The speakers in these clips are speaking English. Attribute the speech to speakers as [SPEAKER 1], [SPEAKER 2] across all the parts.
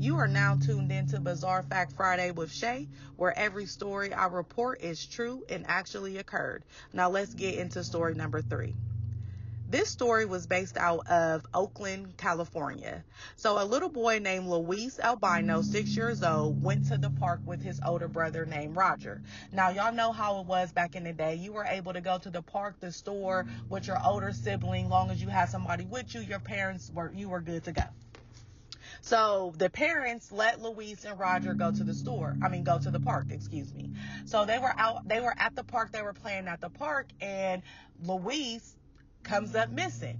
[SPEAKER 1] You are now tuned into Bizarre Fact Friday with Shay, where every story I report is true and actually occurred. Now let's get into story number 3. This story was based out of Oakland, California. So a little boy named Luis Albino, 6 years old, went to the park with his older brother named Roger. Now, y'all know how it was back in the day. You were able to go to the park, the store with your older sibling. Long as you had somebody with you, you were good to go. So the parents let Luis and Roger go to the park, So they were at the park, they were playing at the park, and Luis comes up missing.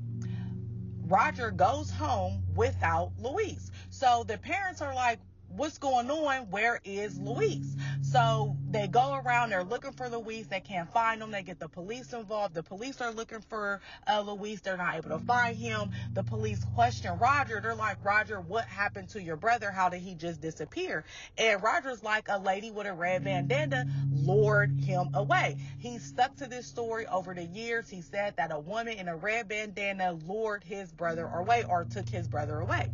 [SPEAKER 1] Roger goes home without Luis. So the parents are like, what's going on? Where is Luis? So they go around, they're looking for Luis. They can't find him. They get the police involved. The police are looking for Luis. They're not able to find him. The police question Roger. They're like, Roger, what happened to your brother? How did he just disappear? And Roger's like, a lady with a red bandana lured him away. He stuck to this story over the years. He said that a woman in a red bandana lured his brother away, or took his brother away.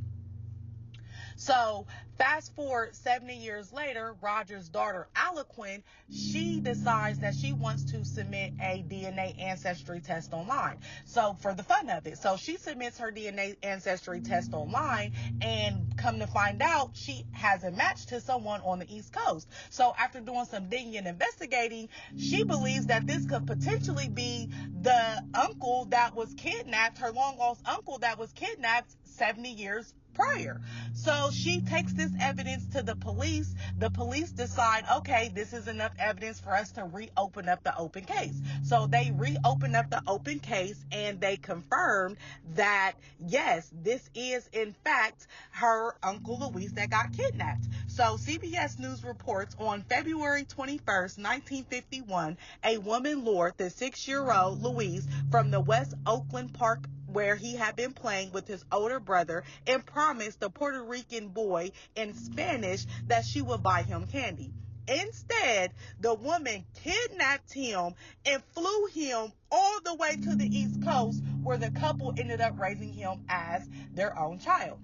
[SPEAKER 1] So fast forward 70 years later, Roger's daughter, Aliquin, she decides that she wants to submit a DNA ancestry test online. So for the fun of it. So she submits her DNA ancestry test online, and come to find out, she has a match to someone on the East Coast. So after doing some digging and investigating, she believes that this could potentially be the uncle that was kidnapped, her long-lost uncle that was kidnapped 70 years prior. So she takes this evidence to the police. The police decide, okay, this is enough evidence for us to reopen up the open case. So they reopened up the open case, and they confirmed that, yes, this is in fact her Uncle Luis that got kidnapped. So CBS News reports on February 21st, 1951, a woman lured the 6-year-old Luis from the West Oakland Park where he had been playing with his older brother, and promised the Puerto Rican boy in Spanish that she would buy him candy. Instead, the woman kidnapped him and flew him all the way to the East Coast, where the couple ended up raising him as their own child.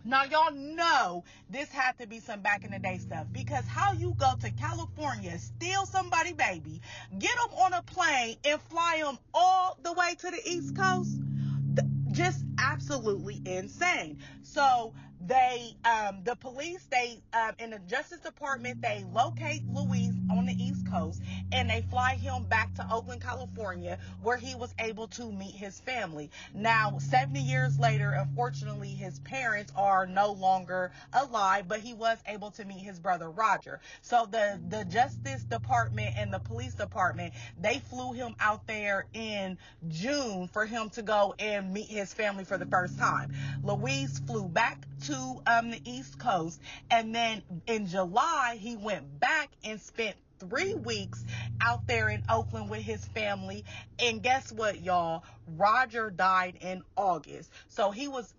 [SPEAKER 1] Now, y'all know this had to be some back in the day stuff, because how you go to California, steal somebody baby, get them on a plane, and fly them all the way to the East Coast? Just absolutely insane. So the police, in the Justice Department, they locate Luis on the East Coast, and they fly him back to Oakland, California, where he was able to meet his family. Now, 70 years later, unfortunately, his parents are no longer alive, but he was able to meet his brother, Roger. So the Justice Department and the police department, they flew him out there in June for him to go and meet his family for the first time. Luis flew back to the East Coast, and then in July he went back and spent 3 weeks out there in Oakland with his family. And guess what, y'all? Roger died in August. So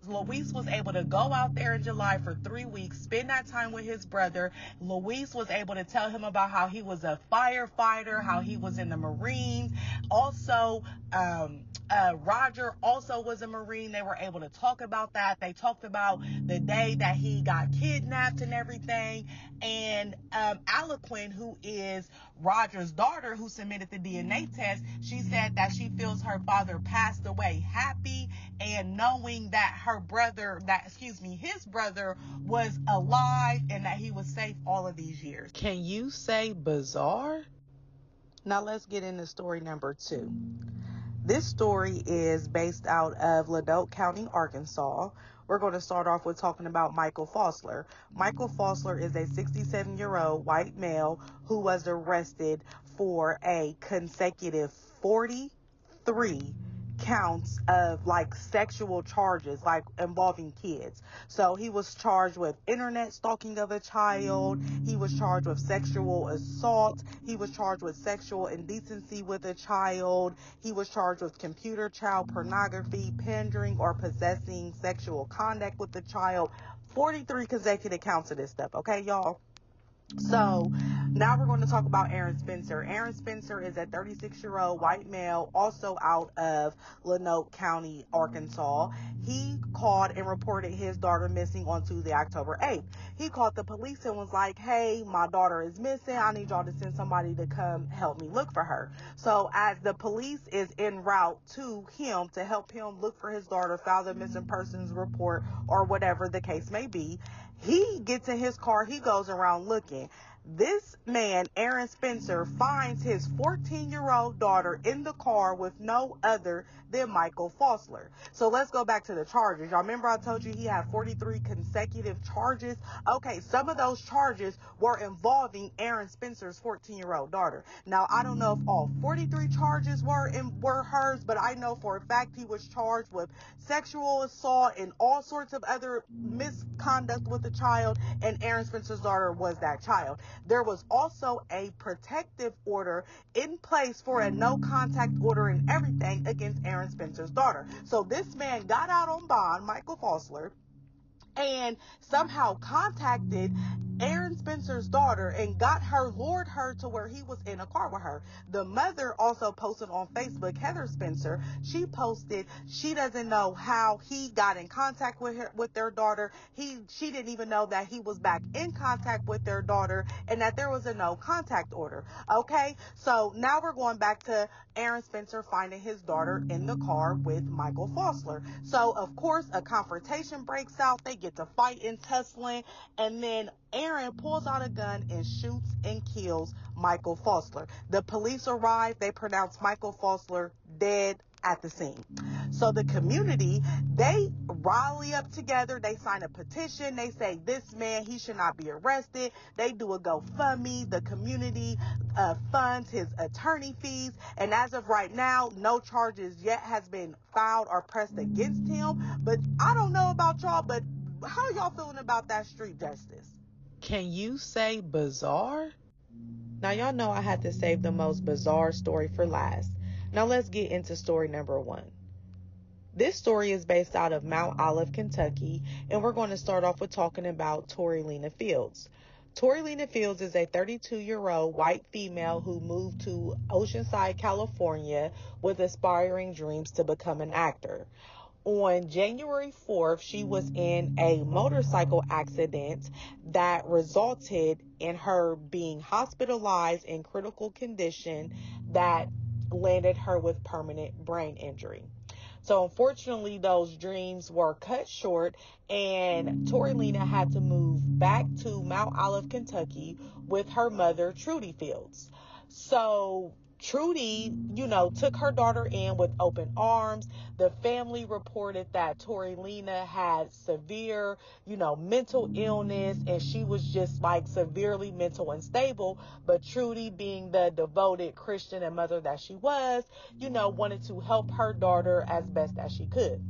[SPEAKER 1] Luis was able to go out there in July for 3 weeks, spend that time with his brother. Luis was able to tell him about how he was a firefighter, how he was in the Marines. Also, Roger also was a Marine. They were able to talk about that. They talked about the day that he got kidnapped and everything. And Aliquin, who is Roger's daughter, who submitted the DNA test, she said that she feels her father passed away happy, and knowing that his brother was alive and that he was safe all of these years. Can you say bizarre? Now let's get into story number 2. This story is based out of Ladoke County, Arkansas. We're going to start off with talking about Michael Fossler. Michael Fossler is a 67-year-old white male who was arrested for a consecutive 43 counts of sexual charges, involving kids. So he was charged with internet stalking of a child. He was charged with sexual assault. He was charged with sexual indecency with a child. He was charged with computer child pornography, pandering, or possessing sexual conduct with the child. 43 consecutive counts of this stuff. Okay, y'all? So Now we're going to talk about Aaron Spencer. Aaron Spencer is a 36-year-old white male, also out of Lonoke County, Arkansas. He called and reported his daughter missing on Tuesday, October 8th. He called the police and was like, hey, my daughter is missing. I need y'all to send somebody to come help me look for her. So as the police is en route to him to help him look for his daughter, file the missing persons report, or whatever the case may be, he gets in his car. He goes around looking. This man, Aaron Spencer, finds his 14-year-old daughter in the car with no other than Michael Fosler. So let's go back to the charges. Y'all remember I told you he had 43 consecutive charges? Okay, some of those charges were involving Aaron Spencer's 14-year-old daughter. Now, I don't know if all 43 charges were hers, but I know for a fact he was charged with sexual assault and all sorts of other misconduct with the child, and Aaron Spencer's daughter was that child. There was also a protective order in place for a no contact order and everything against Aaron Spencer's daughter. So this man got out on bond, Michael Fosler, and somehow contacted Aaron Spencer's daughter and lured her to where he was in a car with her. The mother also posted on Facebook, Heather Spencer. She posted she doesn't know how he got in contact with their daughter. She didn't even know that he was back in contact with their daughter and that there was a no contact order. Okay, so now we're going back to Aaron Spencer finding his daughter in the car with Michael Fosler. So of course a confrontation breaks out. They get to fight and tussling, and then Aaron pulls out a gun and shoots and kills Michael Fosler. The police arrive. They pronounce Michael Fosler dead at the scene. So the community, they rally up together. They sign a petition. They say this man, he should not be arrested. They do a GoFundMe. The community funds his attorney fees. And as of right now, no charges yet has been filed or pressed against him. But I don't know about y'all, but how y'all feeling about that street justice? Can you say bizarre? Now, y'all know I had to save the most bizarre story for last. Now, let's get into story number 1. This story is based out of Mount Olive, Kentucky, and we're going to start off with talking about Torilena Fields. Torilena Fields is a 32-year-old white female who moved to Oceanside, California, with aspiring dreams to become an actor. On January 4th, she was in a motorcycle accident that resulted in her being hospitalized in critical condition that landed her with permanent brain injury. So unfortunately, those dreams were cut short, and Torilena had to move back to Mount Olive, Kentucky with her mother, Trudy Fields. So Trudy, took her daughter in with open arms. The family reported that Torilena had severe, mental illness, and she was just severely mental unstable. But Trudy, being the devoted Christian and mother that she was, wanted to help her daughter as best as she could.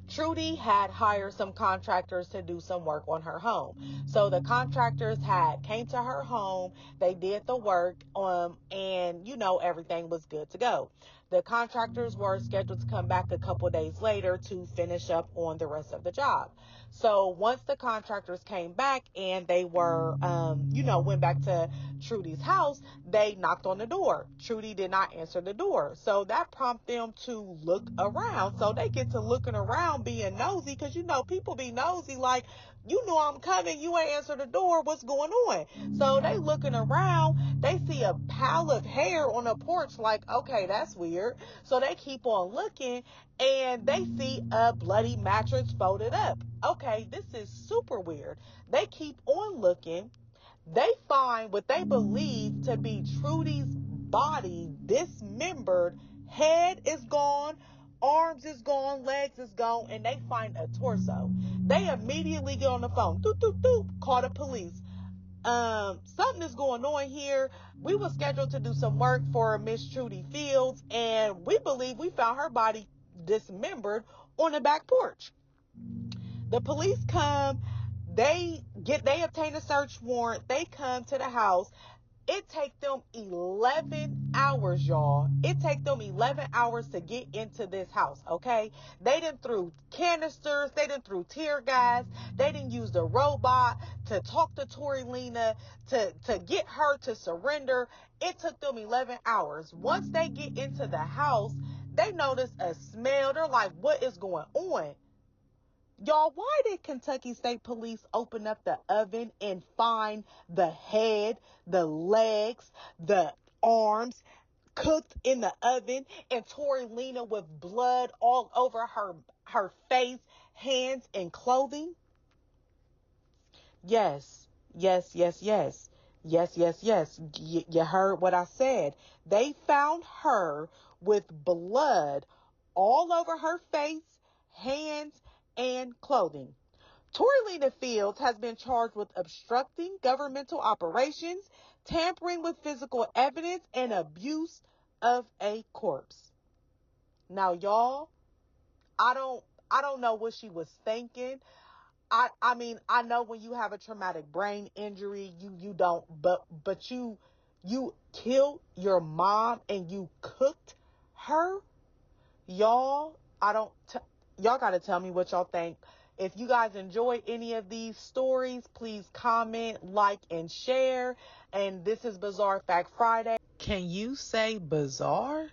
[SPEAKER 1] Trudy had hired some contractors to do some work on her home. So the contractors came to her home, they did the work, and everything was good to go. The contractors were scheduled to come back a couple days later to finish up on the rest of the job. So once the contractors came back and they were, went back to Trudy's house, they knocked on the door. Trudy did not answer the door. So that prompted them to look around. So they get to looking around being nosy because, people be nosy like, I'm coming. You ain't answer the door. What's going on? So they looking around. They see a pile of hair on a porch like, okay, that's weird. So they keep on looking and they see a bloody mattress folded up. Okay, this is super weird. They keep on looking. They find what they believe to be Trudy's body dismembered. Head is gone, arms is gone, legs is gone, and they find a torso. They immediately get on the phone, call the police. Something is going on here. We were scheduled to do some work for Miss Trudy Fields, and we believe we found her body dismembered on the back porch. The police come. They obtain a search warrant. They come to the house. It take them 11 hours, y'all. It take them 11 hours to get into this house, okay? They done threw canisters. They done threw tear gas. They done used a robot to talk to Tori Lena to get her to surrender. It took them 11 hours. Once they get into the house, they notice a smell. They're like, what is going on? Y'all, why did Kentucky State Police open up the oven and find the head, the legs, the arms cooked in the oven, and Tori Lena with blood all over her face, hands, and clothing? Yes, yes, yes, yes. Yes, yes, yes. You heard what I said. They found her with blood all over her face, hands, and clothing. Tori Lena Fields has been charged with obstructing governmental operations, tampering with physical evidence, and abuse of a corpse. Now, y'all, I don't know what she was thinking. I mean, I know when you have a traumatic brain injury, you don't, but you killed your mom and you cooked her. Y'all, y'all got to tell me what y'all think. If you guys enjoy any of these stories, please comment, like, and share. And this is Bizarre Fact Friday. Can you say bizarre?